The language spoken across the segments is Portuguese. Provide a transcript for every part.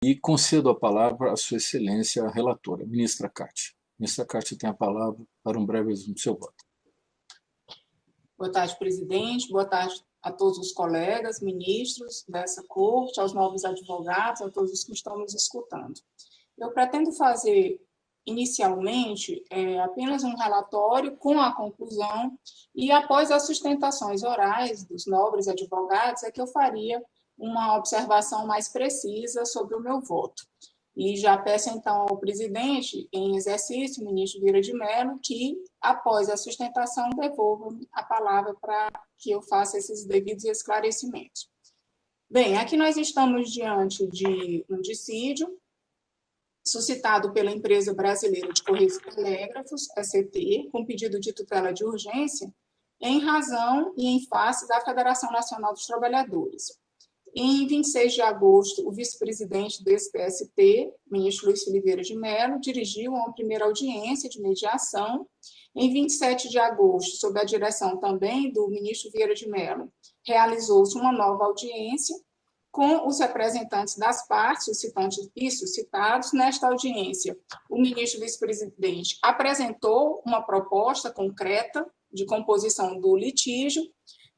E concedo a palavra à Sua Excelência, a relatora, ministra Cátia. Ministra Cátia tem a palavra para um breve resumo do seu voto. Boa tarde, presidente. Boa tarde a todos os colegas, ministros dessa corte, aos novos advogados, a todos os que estão nos escutando. Eu pretendo fazer, inicialmente, apenas um relatório com a conclusão e, após as sustentações orais dos nobres advogados, é que eu faria uma observação mais precisa sobre o meu voto. E já peço, então, ao presidente, em exercício, o ministro Vieira de Mello, que, após a sustentação, devolva a palavra para que eu faça esses devidos esclarecimentos. Bem, aqui nós estamos diante de um dissídio suscitado pela Empresa Brasileira de Correios e Telégrafos, ECT, com pedido de tutela de urgência, em razão e em face da Federação Nacional dos Trabalhadores. Em 26 de agosto, o vice-presidente do TST, ministro Luiz Felipe Vieira de Mello, dirigiu uma primeira audiência de mediação. Em 27 de agosto, sob a direção também do ministro Vieira de Mello, realizou-se uma nova audiência com os representantes das partes, suscitantes e suscitados. Nesta audiência, o ministro vice-presidente apresentou uma proposta concreta de composição do litígio.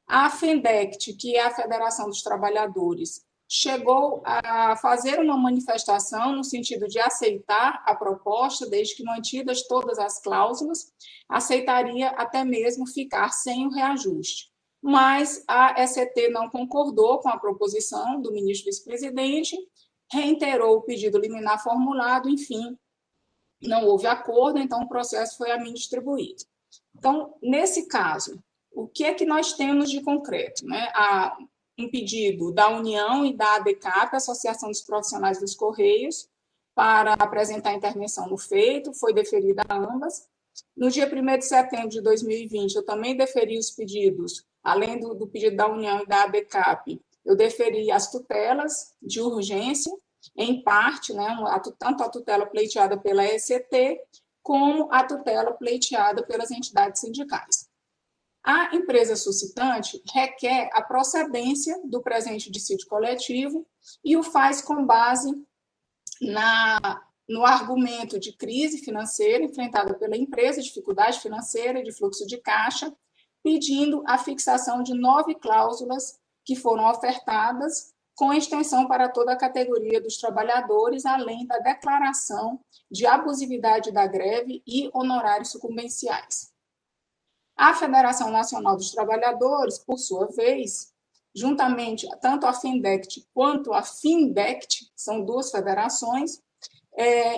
A FENDECT, que é a Federação dos Trabalhadores, chegou a fazer uma manifestação no sentido de aceitar a proposta, desde que mantidas todas as cláusulas, aceitaria até mesmo ficar sem o reajuste. Mas a ECT não concordou com a proposição do ministro vice-presidente, reiterou o pedido liminar formulado, enfim, não houve acordo, então o processo foi a mim distribuído. Então, nesse caso, o que é que nós temos de concreto? Há um pedido da União e da ADCAP, Associação dos Profissionais dos Correios, para apresentar intervenção no feito, foi deferida a ambas. No dia 1º de setembro de 2020, eu também deferi os pedidos, além do pedido da União e da ADCAP, eu deferi as tutelas de urgência, em parte, tanto a tutela pleiteada pela ECT, como a tutela pleiteada pelas entidades sindicais. A empresa suscitante requer a procedência do presente dissídio coletivo e o faz com base no argumento de crise financeira enfrentada pela empresa, dificuldade financeira e de fluxo de caixa, pedindo a fixação de 9 cláusulas que foram ofertadas com extensão para toda a categoria dos trabalhadores, além da declaração de abusividade da greve e honorários sucumbenciais. A Federação Nacional dos Trabalhadores, por sua vez, juntamente, tanto a FENDECT quanto a FINDECT, são duas federações,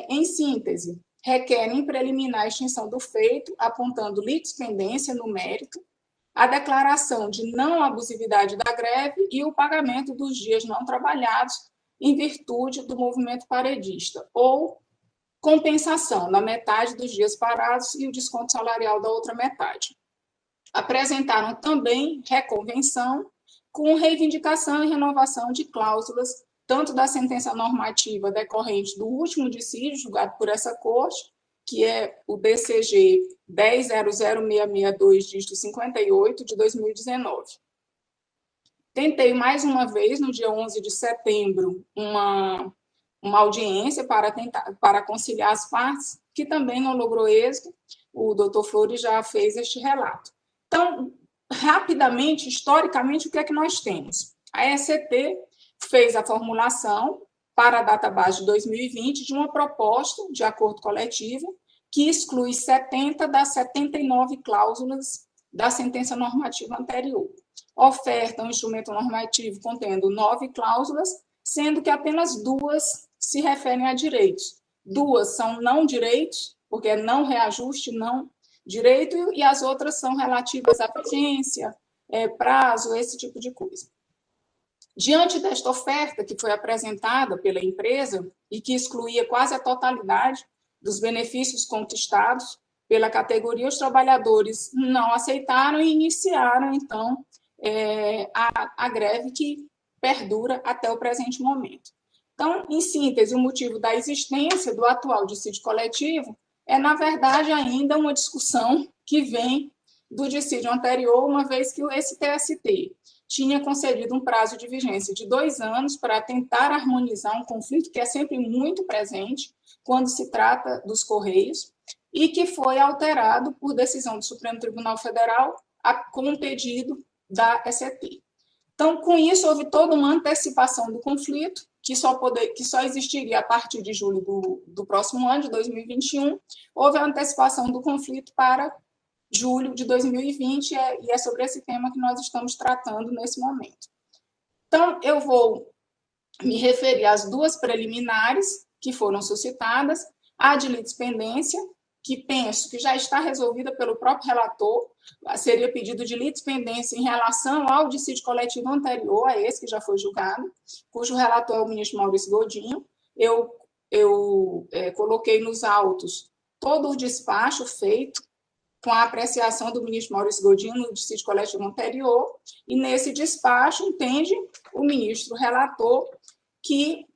em síntese, requerem preliminar a extinção do feito, apontando litispendência no mérito, a declaração de não abusividade da greve e o pagamento dos dias não trabalhados em virtude do movimento paredista, ou compensação na metade dos dias parados e o desconto salarial da outra metade. Apresentaram também reconvenção com reivindicação e renovação de cláusulas, tanto da sentença normativa decorrente do último dissídio julgado por essa corte, que é o DCG 10.00662, dígito 58, de 2019. Tentei mais uma vez, no dia 11 de setembro, uma audiência para conciliar as partes, que também não logrou êxito. O doutor Flores já fez este relato. Então, rapidamente, historicamente, o que é que nós temos? A ECT fez a formulação para a database de 2020 de uma proposta de acordo coletivo que exclui 70 das 79 cláusulas da sentença normativa anterior. Oferta um instrumento normativo contendo 9 cláusulas, sendo que apenas 2 se referem a direitos. 2 são não direitos, porque é não reajuste, não direito, e as outras são relativas à vigência, prazo, esse tipo de coisa. Diante desta oferta que foi apresentada pela empresa e que excluía quase a totalidade dos benefícios conquistados pela categoria, os trabalhadores não aceitaram e iniciaram, então, a greve que perdura até o presente momento. Então, em síntese, o motivo da existência do atual dissídio coletivo é, na verdade, ainda uma discussão que vem do dissídio anterior, uma vez que esse TST tinha concedido um prazo de vigência de 2 anos para tentar harmonizar um conflito que é sempre muito presente quando se trata dos Correios e que foi alterado por decisão do Supremo Tribunal Federal com um pedido da ECT. Então, com isso, houve toda uma antecipação do conflito, que só existiria a partir de julho do próximo ano, de 2021. Houve a antecipação do conflito para julho de 2020, e é sobre esse tema que nós estamos tratando nesse momento. Então, eu vou me referir às duas preliminares que foram suscitadas, a de litispendência, que penso que já está resolvida pelo próprio relator, seria pedido de litispendência em relação ao dissídio coletivo anterior a esse que já foi julgado, cujo relator é o ministro Maurício Godinho. Eu coloquei nos autos todo o despacho feito com a apreciação do ministro Maurício Godinho no dissídio coletivo anterior, e nesse despacho entende o ministro relator que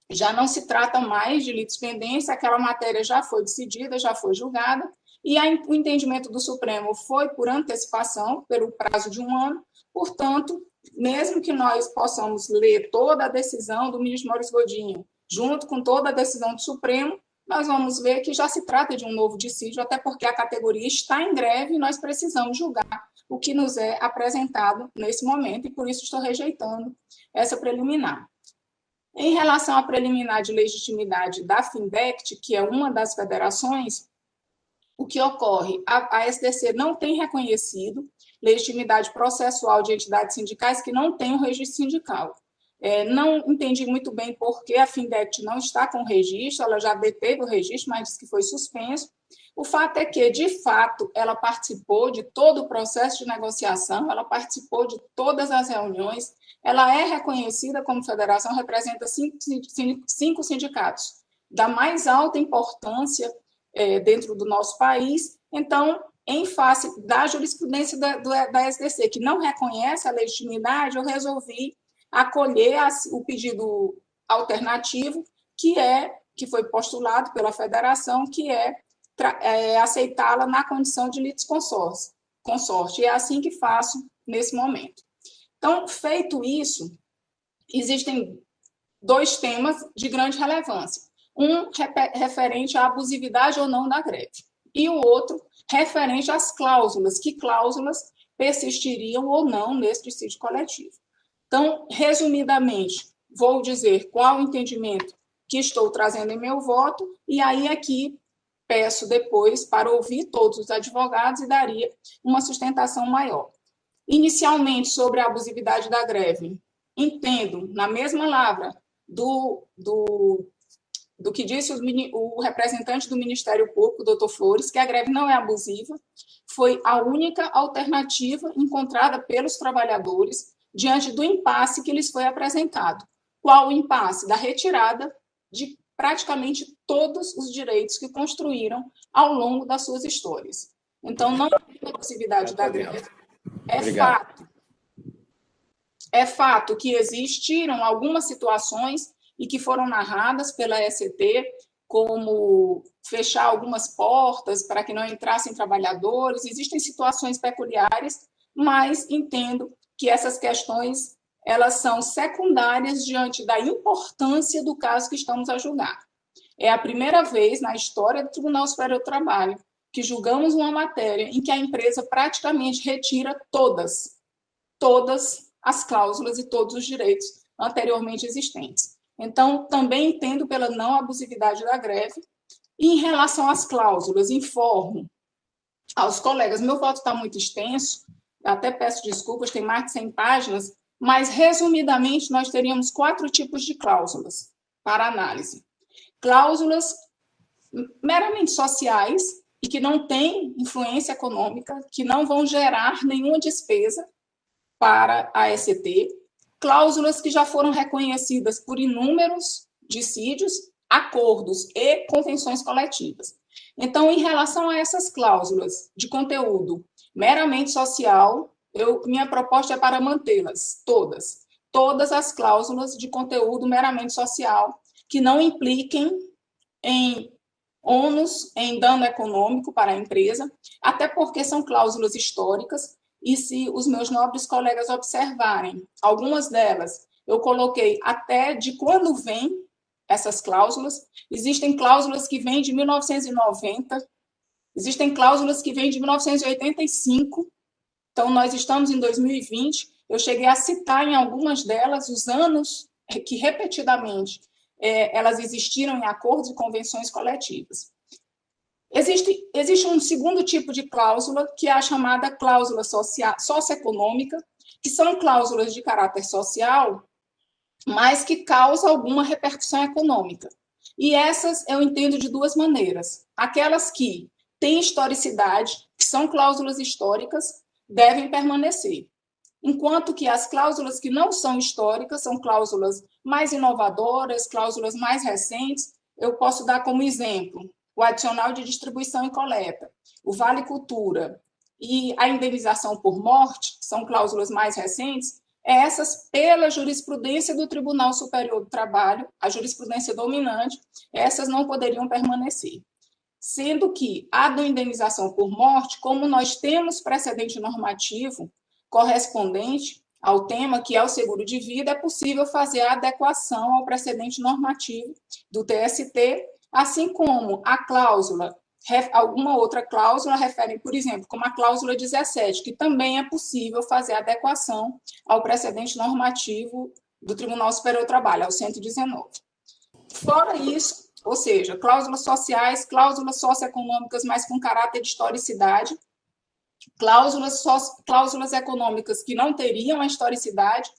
já não se trata mais de litispendência, aquela matéria já foi decidida, já foi julgada, e o entendimento do Supremo foi por antecipação, pelo prazo de 1 ano. Portanto, mesmo que nós possamos ler toda a decisão do ministro Maurício Godinho, junto com toda a decisão do Supremo, nós vamos ver que já se trata de um novo dissídio, até porque a categoria está em greve e nós precisamos julgar o que nos é apresentado nesse momento, e por isso estou rejeitando essa preliminar. Em relação à preliminar de legitimidade da FINDECT, que é uma das federações, o que ocorre? A SDC não tem reconhecido legitimidade processual de entidades sindicais que não têm o registro sindical. Não entendi muito bem por que a FINDECT não está com registro, ela já deteve o registro, mas disse que foi suspenso. O fato é que, de fato, ela participou de todo o processo de negociação, ela participou de todas as reuniões, ela é reconhecida como federação, representa 5 sindicatos da mais alta importância dentro do nosso país. Então, em face da jurisprudência da SDC, que não reconhece a legitimidade, eu resolvi acolher o pedido alternativo, que foi postulado pela federação, que é aceitá-la na condição de litisconsorte. E é assim que faço nesse momento. Então, feito isso, existem 2 temas de grande relevância. Um referente à abusividade ou não da greve, e o outro referente às cláusulas, que cláusulas persistiriam ou não nesse dissídio coletivo. Então, resumidamente, vou dizer qual o entendimento que estou trazendo em meu voto, e aí aqui peço depois para ouvir todos os advogados e daria uma sustentação maior. Inicialmente, sobre a abusividade da greve, entendo, na mesma lavra do que disse o representante do Ministério Público, doutor Flores, que a greve não é abusiva, foi a única alternativa encontrada pelos trabalhadores diante do impasse que lhes foi apresentado. Qual o impasse? Da retirada de praticamente todos os direitos que construíram ao longo das suas histórias. Então, não é abusividade da greve. É fato que existiram algumas situações e que foram narradas pela ECT, como fechar algumas portas para que não entrassem trabalhadores. Existem situações peculiares, mas entendo que essas questões elas são secundárias diante da importância do caso que estamos a julgar. É a primeira vez na história do Tribunal Superior do Trabalho que julgamos uma matéria em que a empresa praticamente retira todas as cláusulas e todos os direitos anteriormente existentes. Então, também entendo pela não abusividade da greve. E em relação às cláusulas, informo aos colegas, meu voto está muito extenso, até peço desculpas, tem mais de 100 páginas, mas, resumidamente, nós teríamos 4 tipos de cláusulas para análise. Cláusulas meramente sociais e que não têm influência econômica, que não vão gerar nenhuma despesa para a ECT. Cláusulas que já foram reconhecidas por inúmeros dissídios, acordos e convenções coletivas. Então, em relação a essas cláusulas de conteúdo meramente social, minha proposta é para mantê-las todas as cláusulas de conteúdo meramente social que não impliquem em ônus, em dano econômico para a empresa, até porque são cláusulas históricas e se os meus nobres colegas observarem, algumas delas eu coloquei até de quando vem essas cláusulas. Existem cláusulas que vêm de 1990, existem cláusulas que vêm de 1985, então nós estamos em 2020, eu cheguei a citar em algumas delas os anos que repetidamente elas existiram em acordos e convenções coletivas. Existe um segundo tipo de cláusula, que é a chamada cláusula socioeconômica, que são cláusulas de caráter social, mas que causam alguma repercussão econômica. E essas eu entendo de duas maneiras. Aquelas que têm historicidade, que são cláusulas históricas, devem permanecer. Enquanto que as cláusulas que não são históricas são cláusulas mais inovadoras, cláusulas mais recentes. Eu posso dar como exemplo o adicional de distribuição e coleta, o Vale Cultura e a indenização por morte, são cláusulas mais recentes. Essas, pela jurisprudência do Tribunal Superior do Trabalho, a jurisprudência dominante, essas não poderiam permanecer. Sendo que a da indenização por morte, como nós temos precedente normativo correspondente ao tema, que é o seguro de vida, é possível fazer a adequação ao precedente normativo do TST, assim como a cláusula, alguma outra cláusula refere, por exemplo, como a cláusula 17, que também é possível fazer a adequação ao precedente normativo do Tribunal Superior do Trabalho, ao 119. Fora isso, ou seja, cláusulas sociais, cláusulas socioeconômicas, mas com caráter de historicidade, cláusulas econômicas que não teriam a historicidade,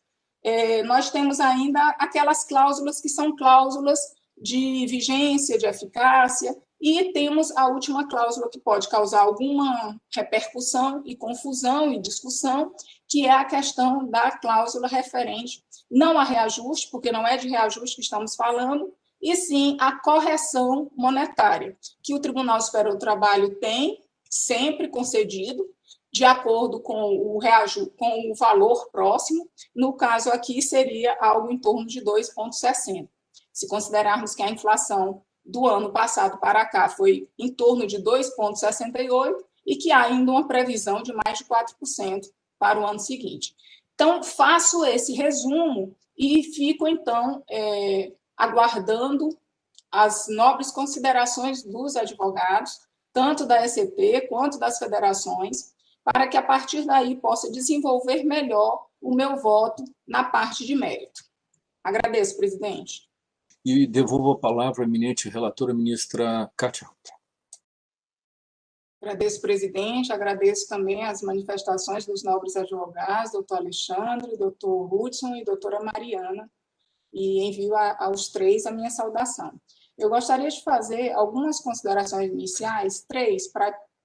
nós temos ainda aquelas cláusulas que são cláusulas de vigência, de eficácia, e temos a última cláusula que pode causar alguma repercussão e confusão e discussão, que é a questão da cláusula referente, não a reajuste, porque não é de reajuste que estamos falando, e sim a correção monetária, que o Tribunal Superior do Trabalho tem sempre concedido, de acordo com o valor próximo. No caso aqui, seria algo em torno de 2,60. Se considerarmos que a inflação do ano passado para cá foi em torno de 2,68 e que há ainda uma previsão de mais de 4% para o ano seguinte. Então, faço esse resumo e fico, então, aguardando as nobres considerações dos advogados, tanto da ECP quanto das federações, para que, a partir daí, possa desenvolver melhor o meu voto na parte de mérito. Agradeço, presidente. E devolvo a palavra à eminente relatora, ministra Kátia. Agradeço, presidente, agradeço também as manifestações dos nobres advogados, doutor Alexandre, doutor Hudson e doutora Mariana, e envio aos três a minha saudação. Eu gostaria de fazer algumas considerações iniciais, três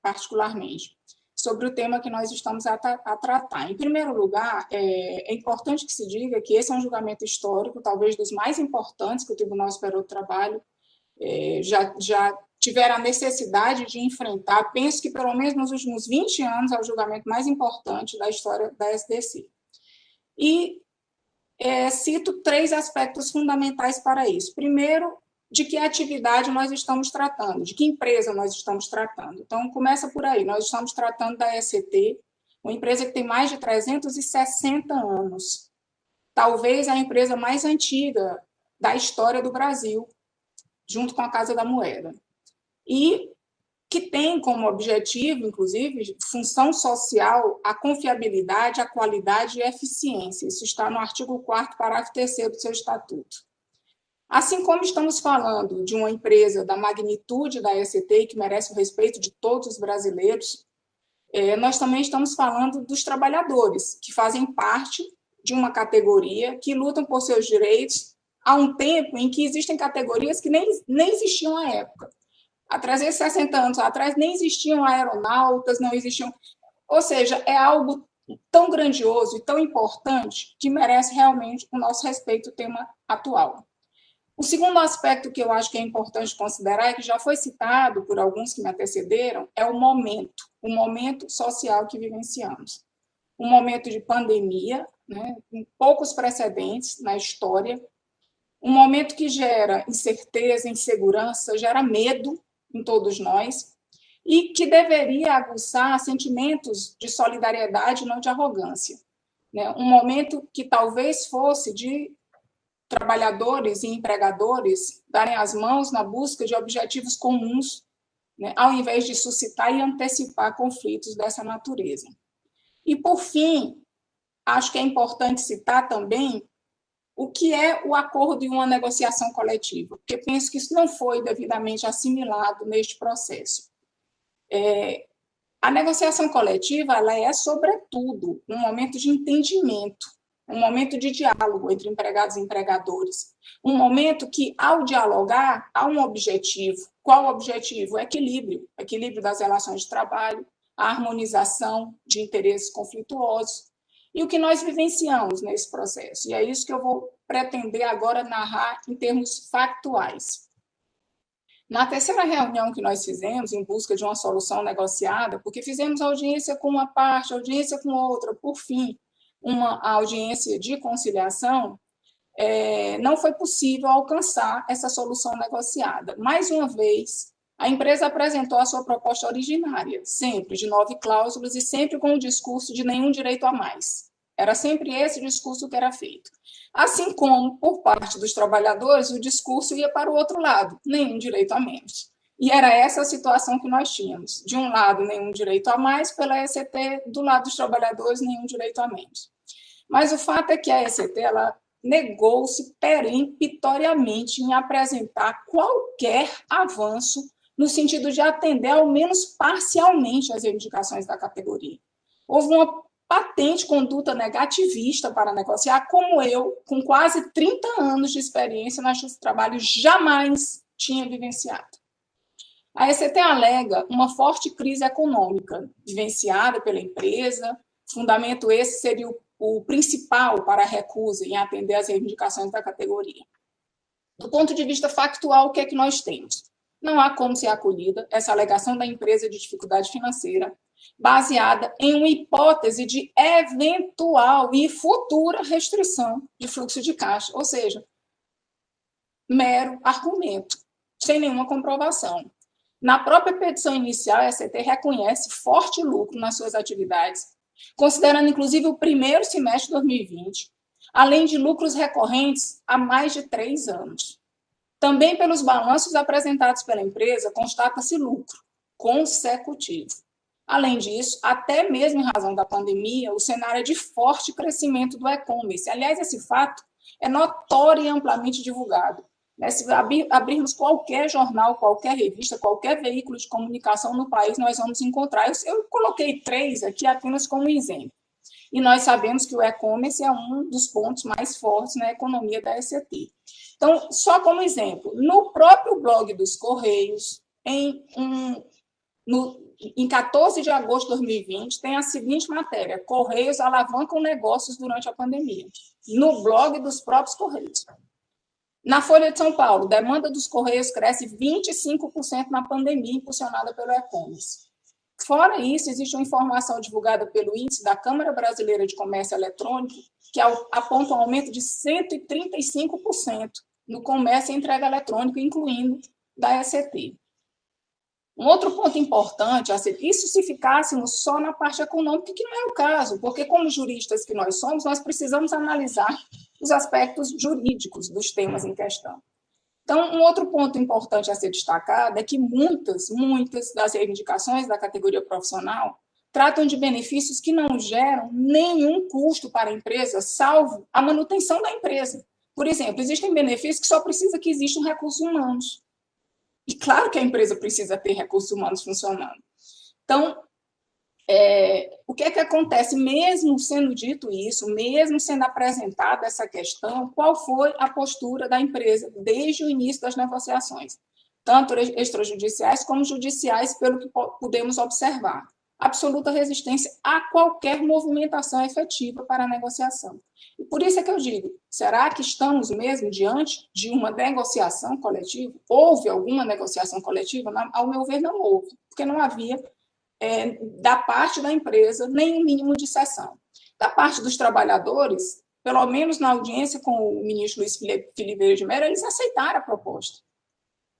particularmente, sobre o tema que nós estamos a tratar. Em primeiro lugar, é importante que se diga que esse é um julgamento histórico, talvez dos mais importantes que o Tribunal Superior do Trabalho já tiveram a necessidade de enfrentar. Penso que, pelo menos nos últimos 20 anos, é o julgamento mais importante da história da SDC. E cito três aspectos fundamentais para isso. Primeiro, de que atividade nós estamos tratando, de que empresa nós estamos tratando. Então, começa por aí. Nós estamos tratando da ECT, uma empresa que tem mais de 360 anos. Talvez a empresa mais antiga da história do Brasil, junto com a Casa da Moeda. E que tem como objetivo, inclusive, função social, a confiabilidade, a qualidade e a eficiência. Isso está no artigo 4º, parágrafo 3º do seu estatuto. Assim como estamos falando de uma empresa da magnitude da ECT, que merece o respeito de todos os brasileiros, nós também estamos falando dos trabalhadores, que fazem parte de uma categoria, que lutam por seus direitos há um tempo em que existem categorias que nem existiam à época. Há 360 anos atrás nem existiam aeronautas, não existiam... Ou seja, é algo tão grandioso e tão importante que merece realmente o nosso respeito ao tema atual. O segundo aspecto que eu acho que é importante considerar, e que já foi citado por alguns que me antecederam, é o momento social que vivenciamos. Um momento de pandemia, né, com poucos precedentes na história, um momento que gera incerteza, insegurança, gera medo em todos nós, e que deveria aguçar sentimentos de solidariedade, não de arrogância. Né? Um momento que talvez fosse de trabalhadores e empregadores darem as mãos na busca de objetivos comuns, né, ao invés de suscitar e antecipar conflitos dessa natureza. E, por fim, acho que é importante citar também o que é o acordo e uma negociação coletiva, porque penso que isso não foi devidamente assimilado neste processo. A negociação coletiva ela é, sobretudo, um momento de entendimento, um momento de diálogo entre empregados e empregadores, um momento que, ao dialogar, há um objetivo. Qual o objetivo? O equilíbrio, equilíbrio das relações de trabalho, a harmonização de interesses conflituosos, e o que nós vivenciamos nesse processo. E é isso que eu vou pretender agora narrar em termos factuais. Na terceira reunião que nós fizemos, em busca de uma solução negociada, porque fizemos audiência com uma parte, audiência com outra, por fim, uma audiência de conciliação, não foi possível alcançar essa solução negociada. Mais uma vez, a empresa apresentou a sua proposta originária, sempre de 9 cláusulas e sempre com o discurso de nenhum direito a mais. Era sempre esse discurso que era feito. Assim como, por parte dos trabalhadores, o discurso ia para o outro lado, nenhum direito a menos. E era essa a situação que nós tínhamos. De um lado, nenhum direito a mais pela ECT, do lado dos trabalhadores, nenhum direito a menos. Mas o fato é que a ECT ela negou-se peremptoriamente em apresentar qualquer avanço no sentido de atender, ao menos parcialmente, as reivindicações da categoria. Houve uma patente conduta negativista para negociar, como eu, com quase 30 anos de experiência na justiça do trabalho, jamais tinha vivenciado. A ECT alega uma forte crise econômica vivenciada pela empresa, fundamento esse seria o principal para a recusa em atender às reivindicações da categoria. Do ponto de vista factual, o que é que nós temos? Não há como ser acolhida essa alegação da empresa de dificuldade financeira, baseada em uma hipótese de eventual e futura restrição de fluxo de caixa, ou seja, mero argumento, sem nenhuma comprovação. Na própria petição inicial, a ECT reconhece forte lucro nas suas atividades, considerando inclusive o primeiro semestre de 2020, além de lucros recorrentes há mais de 3 anos. Também pelos balanços apresentados pela empresa, constata-se lucro consecutivo. Além disso, até mesmo em razão da pandemia, o cenário é de forte crescimento do e-commerce. Aliás, esse fato é notório e amplamente divulgado. Se abrirmos qualquer jornal, qualquer revista, qualquer veículo de comunicação no país, nós vamos encontrar. Eu coloquei 3 aqui apenas como exemplo. E nós sabemos que o e-commerce é um dos pontos mais fortes na economia da ECT. Então, só como exemplo, no próprio blog dos Correios, em 14 de agosto de 2020, tem a seguinte matéria: Correios alavancam negócios durante a pandemia, no blog dos próprios Correios. Na Folha de São Paulo, demanda dos Correios cresce 25% na pandemia, impulsionada pelo e-commerce. Fora isso, existe uma informação divulgada pelo índice da Câmara Brasileira de Comércio Eletrônico, que aponta um aumento de 135% no comércio e entrega eletrônica, incluindo da ECT. Um outro ponto importante, isso se ficássemos só na parte econômica, que não é o caso, porque como juristas que nós somos, nós precisamos analisar os aspectos jurídicos dos temas em questão. Então, um outro ponto importante a ser destacado é que muitas das reivindicações da categoria profissional tratam de benefícios que não geram nenhum custo para a empresa, salvo a manutenção da empresa. Por exemplo, existem benefícios que só precisa que existam recursos humanos. E claro que a empresa precisa ter recursos humanos funcionando. Então, o que é que acontece? Mesmo sendo dito isso, mesmo sendo apresentada essa questão, qual foi a postura da empresa desde o início das negociações? Tanto extrajudiciais como judiciais, pelo que podemos observar. Absoluta resistência a qualquer movimentação efetiva para a negociação. E por isso é que eu digo, será que estamos mesmo diante de uma negociação coletiva? Houve alguma negociação coletiva? Ao meu ver, não houve, porque não havia, da parte da empresa, nenhum mínimo de cessão. Da parte dos trabalhadores, pelo menos na audiência com o ministro Luiz Filipe de Mello, eles aceitaram a proposta,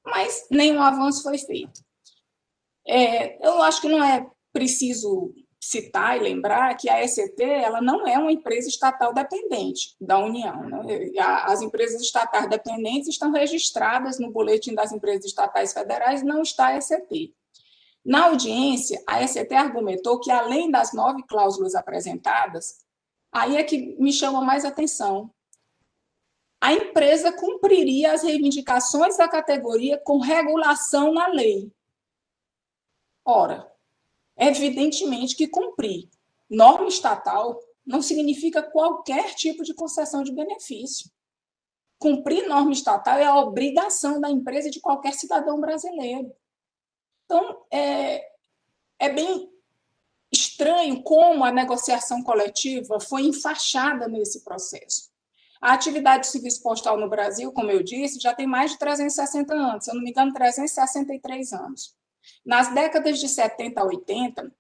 mas nenhum avanço foi feito. Eu acho que não é preciso citar e lembrar que a ECT ela não é uma empresa estatal dependente da União. Né? As empresas estatais dependentes estão registradas no Boletim das Empresas Estatais Federais, não está a ECT. Na audiência, a ECT argumentou que, além das 9 cláusulas apresentadas, aí é que me chama mais atenção, a empresa cumpriria as reivindicações da categoria com regulação na lei. Ora, evidentemente que cumprir norma estatal não significa qualquer tipo de concessão de benefício. Cumprir norma estatal é a obrigação da empresa e de qualquer cidadão brasileiro. Então, é bem estranho como a negociação coletiva foi enfaixada nesse processo. A atividade de serviço postal no Brasil, como eu disse, já tem mais de 360 anos, se eu não me engano, 363 anos. Nas décadas de 70 a 80,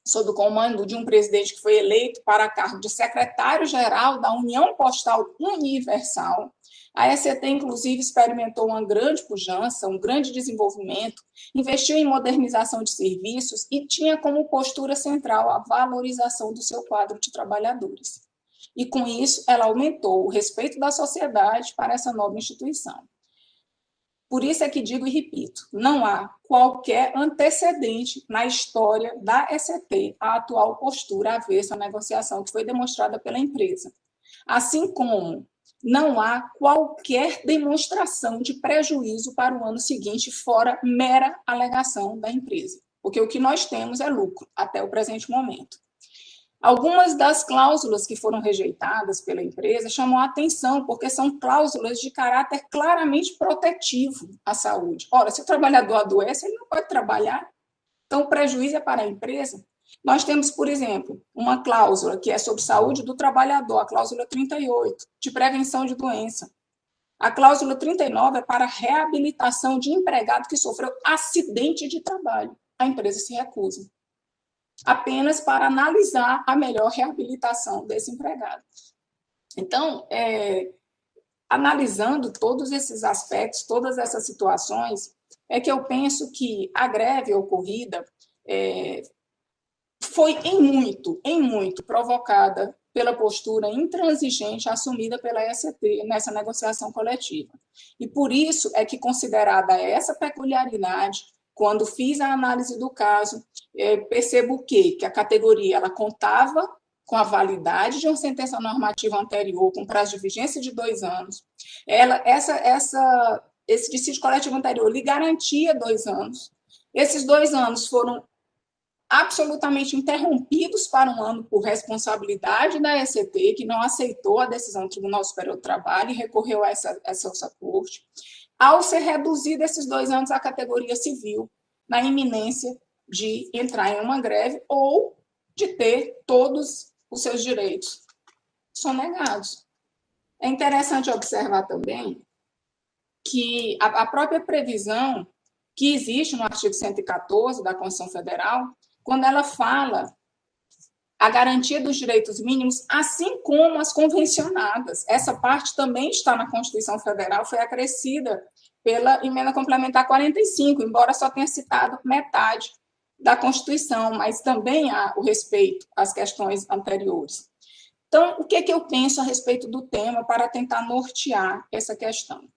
sob o comando de um presidente que foi eleito para cargo de secretário-geral da União Postal Universal, a ECT, inclusive, experimentou uma grande pujança, um grande desenvolvimento, investiu em modernização de serviços e tinha como postura central a valorização do seu quadro de trabalhadores. E, com isso, ela aumentou o respeito da sociedade para essa nova instituição. Por isso é que digo e repito, não há qualquer antecedente na história da ECT à atual postura avessa à negociação que foi demonstrada pela empresa. Assim como não há qualquer demonstração de prejuízo para o ano seguinte, fora mera alegação da empresa, porque o que nós temos é lucro até o presente momento. Algumas das cláusulas que foram rejeitadas pela empresa chamam a atenção, porque são cláusulas de caráter claramente protetivo à saúde. Ora, se o trabalhador adoece, ele não pode trabalhar, então o prejuízo é para a empresa. Nós temos, por exemplo, uma cláusula que é sobre saúde do trabalhador, a cláusula 38, de prevenção de doença. A cláusula 39 é para reabilitação de empregado que sofreu acidente de trabalho. A empresa se recusa, apenas para analisar a melhor reabilitação desse empregado. Então, analisando todos esses aspectos, todas essas situações, é que eu penso que a greve ocorrida foi em muito provocada pela postura intransigente assumida pela ECT nessa negociação coletiva. E por isso é que, considerada essa peculiaridade, quando fiz a análise do caso, percebo que a categoria ela contava com a validade de uma sentença normativa anterior, com prazo de vigência de 2 anos. Esse dissídio coletivo anterior lhe garantia 2 anos. Esses 2 anos foram absolutamente interrompidos para um ano por responsabilidade da ECT, que não aceitou a decisão do Tribunal Superior do Trabalho e recorreu a essa corte. Ao ser reduzido esses 2 anos, a categoria se viu na iminência de entrar em uma greve ou de ter todos os seus direitos sonegados. É interessante observar também que a própria previsão que existe no artigo 114 da Constituição Federal, quando ela fala a garantia dos direitos mínimos, assim como as convencionadas. Essa parte também está na Constituição Federal, foi acrescida pela emenda complementar 45, embora só tenha citado metade da Constituição, mas também há o respeito às questões anteriores. Então, o que eu penso a respeito do tema para tentar nortear essa questão?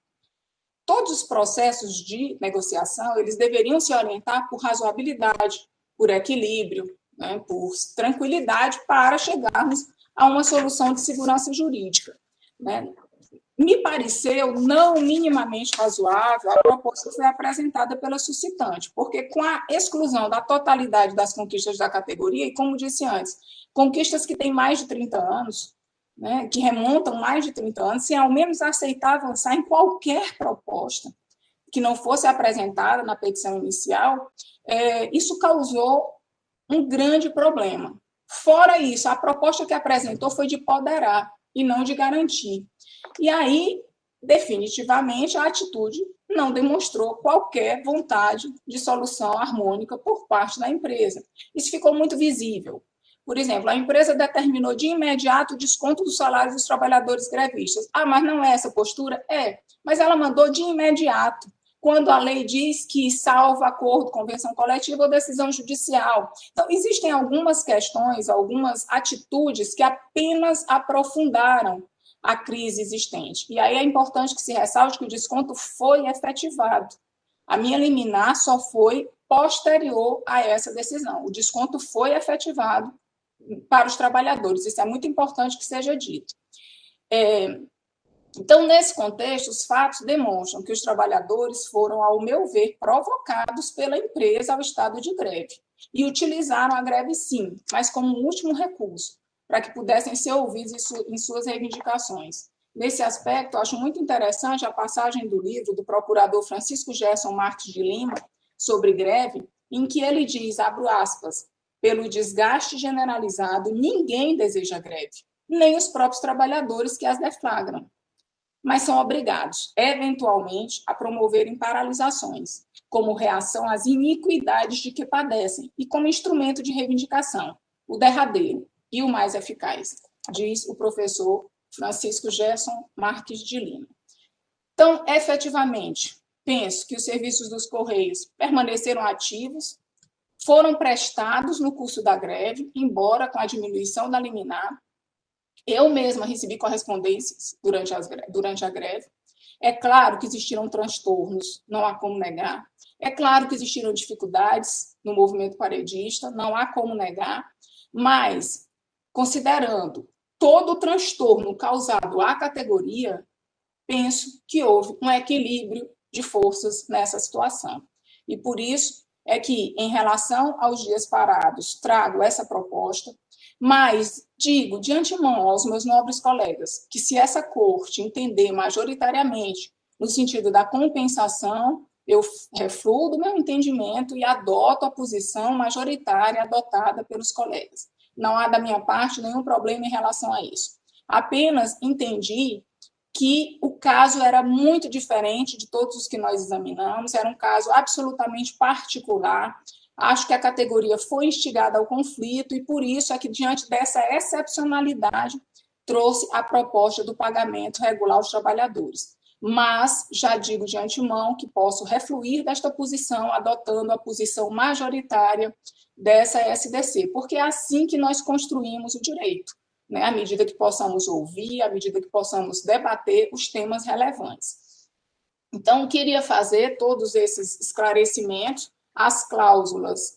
Todos os processos de negociação, eles deveriam se orientar por razoabilidade, por equilíbrio, né, por tranquilidade, para chegarmos a uma solução de segurança jurídica. Né? Me pareceu não minimamente razoável a proposta que foi apresentada pela suscitante, porque com a exclusão da totalidade das conquistas da categoria, e como disse antes, conquistas que têm mais de 30 anos, né, que remontam mais de 30 anos, sem ao menos aceitar avançar em qualquer proposta que não fosse apresentada na petição inicial, isso causou um grande problema. Fora isso, a proposta que apresentou foi de poderar e não de garantir. E aí, definitivamente, a atitude não demonstrou qualquer vontade de solução harmônica por parte da empresa. Isso ficou muito visível. Por exemplo, a empresa determinou de imediato o desconto dos salários dos trabalhadores grevistas. Ah, mas não é essa postura? É, mas ela mandou de imediato, quando a lei diz que salvo acordo, convenção coletiva ou decisão judicial. Então, existem algumas questões, algumas atitudes que apenas aprofundaram a crise existente. E aí é importante que se ressalte que o desconto foi efetivado. A minha liminar só foi posterior a essa decisão. O desconto foi efetivado para os trabalhadores. Isso é muito importante que seja dito. Então, nesse contexto, os fatos demonstram que os trabalhadores foram, ao meu ver, provocados pela empresa ao estado de greve e utilizaram a greve, sim, mas como último recurso, para que pudessem ser ouvidos em suas reivindicações. Nesse aspecto, acho muito interessante a passagem do livro do procurador Francisco Gerson Marques de Lima sobre greve, em que ele diz, abro aspas, pelo desgaste generalizado, ninguém deseja greve, nem os próprios trabalhadores que as deflagram, mas são obrigados, eventualmente, a promoverem paralisações, como reação às iniquidades de que padecem e como instrumento de reivindicação, o derradeiro e o mais eficaz, diz o professor Francisco Gerson Marques de Lima. Então, efetivamente, penso que os serviços dos Correios permaneceram ativos, foram prestados no curso da greve, embora com a diminuição da liminar. Eu mesma recebi correspondências durante a greve. É claro que existiram transtornos, não há como negar. É claro que existiram dificuldades no movimento paredista, não há como negar, mas, considerando todo o transtorno causado à categoria, penso que houve um equilíbrio de forças nessa situação. E por isso é que, em relação aos dias parados, trago essa proposta, mas digo de antemão aos meus nobres colegas que, se essa corte entender majoritariamente no sentido da compensação, eu refluo meu entendimento e adoto a posição majoritária adotada pelos colegas. Não há da minha parte nenhum problema em relação a isso. Apenas entendi que o caso era muito diferente de todos os que nós examinamos, era um caso absolutamente particular. Acho que a categoria foi instigada ao conflito e, por isso, é que, diante dessa excepcionalidade, trouxe a proposta do pagamento regular aos trabalhadores. Mas já digo de antemão que posso refluir desta posição, adotando a posição majoritária dessa SDC, porque é assim que nós construímos o direito, né? À medida que possamos ouvir, à medida que possamos debater os temas relevantes. Então, queria fazer todos esses esclarecimentos. As cláusulas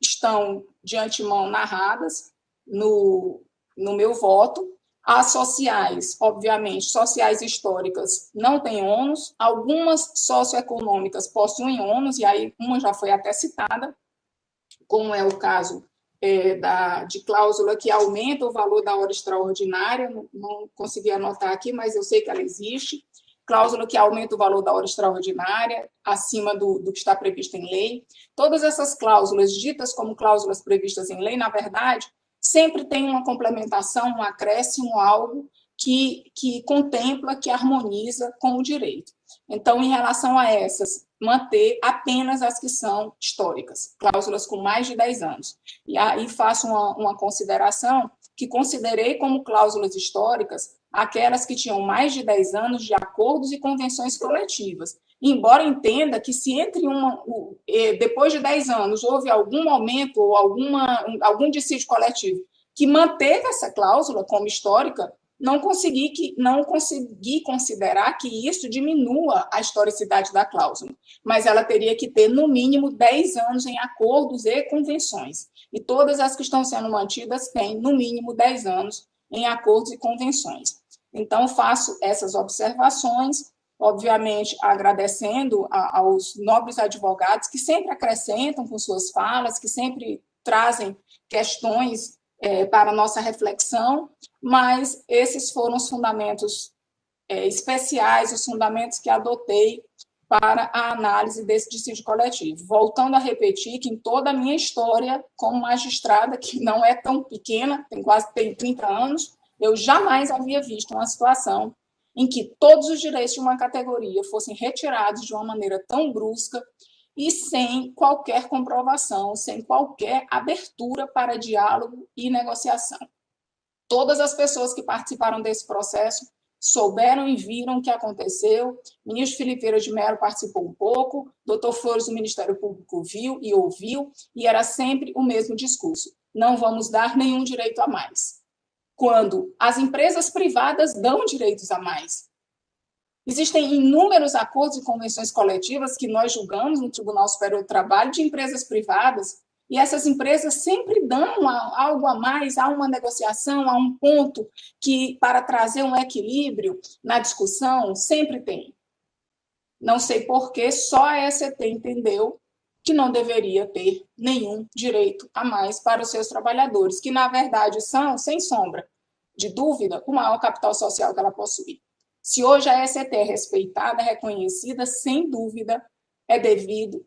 estão de antemão narradas no meu voto. As sociais, obviamente, sociais históricas não têm ônus, algumas socioeconômicas possuem ônus, e aí uma já foi até citada, como é o caso de cláusula que aumenta o valor da hora extraordinária, não consegui anotar aqui, mas eu sei que ela existe, cláusula que aumenta o valor da hora extraordinária, acima do que está previsto em lei. Todas essas cláusulas, ditas como cláusulas previstas em lei, na verdade, sempre tem uma complementação, um acréscimo, algo que contempla, que harmoniza com o direito. Então, em relação a essas, manter apenas as que são históricas, cláusulas com mais de 10 anos. E aí faço uma consideração que considerei como cláusulas históricas aquelas que tinham mais de 10 anos de acordos e convenções coletivas. Embora entenda que se depois de 10 anos houve algum momento ou algum dissídio coletivo que manteve essa cláusula como histórica, não consegui considerar que isso diminua a historicidade da cláusula, mas ela teria que ter, no mínimo, 10 anos em acordos e convenções. E todas as que estão sendo mantidas têm, no mínimo, 10 anos em acordos e convenções. Então, faço essas observações, obviamente agradecendo aos nobres advogados que sempre acrescentam com suas falas, que sempre trazem questões para a nossa reflexão, mas esses foram os fundamentos especiais, os fundamentos que adotei para a análise desse dissídio coletivo. Voltando a repetir que em toda a minha história como magistrada, que não é tão pequena, tem 30 anos, eu jamais havia visto uma situação em que todos os direitos de uma categoria fossem retirados de uma maneira tão brusca e sem qualquer comprovação, sem qualquer abertura para diálogo e negociação. Todas as pessoas que participaram desse processo souberam e viram o que aconteceu. O ministro Felipe Vieira de Mello participou um pouco, doutor Flores do Ministério Público viu e ouviu, e era sempre o mesmo discurso: não vamos dar nenhum direito a mais. Quando as empresas privadas dão direitos a mais. Existem inúmeros acordos e convenções coletivas que nós julgamos no Tribunal Superior do Trabalho de empresas privadas, e essas empresas sempre dão algo a mais, há uma negociação, há um ponto que, para trazer um equilíbrio na discussão, sempre tem. Não sei por que só a ECT entendeu que não deveria ter nenhum direito a mais para os seus trabalhadores, que, na verdade, são, sem sombra de dúvida, o maior capital social que ela possui. Se hoje a ECT é respeitada, reconhecida, sem dúvida, é devido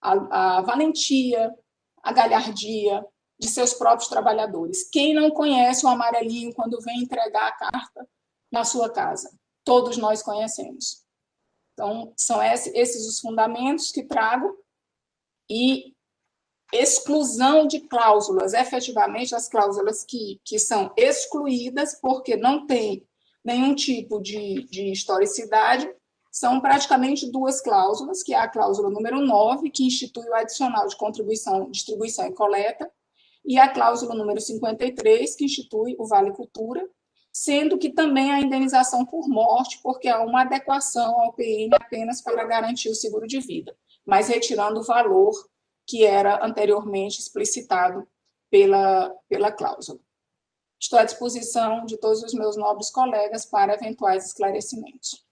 à valentia, à galhardia de seus próprios trabalhadores. Quem não conhece o amarelinho quando vem entregar a carta na sua casa? Todos nós conhecemos. Então, são esses os fundamentos que trago, e exclusão de cláusulas, efetivamente as cláusulas que são excluídas porque não tem nenhum tipo de historicidade, são praticamente duas cláusulas, que é a cláusula número 9, que institui o adicional de contribuição, distribuição e coleta, e a cláusula número 53, que institui o Vale Cultura, sendo que também a indenização por morte, porque há uma adequação ao PN apenas para garantir o seguro de vida, mas retirando o valor que era anteriormente explicitado pela cláusula. Estou à disposição de todos os meus nobres colegas para eventuais esclarecimentos.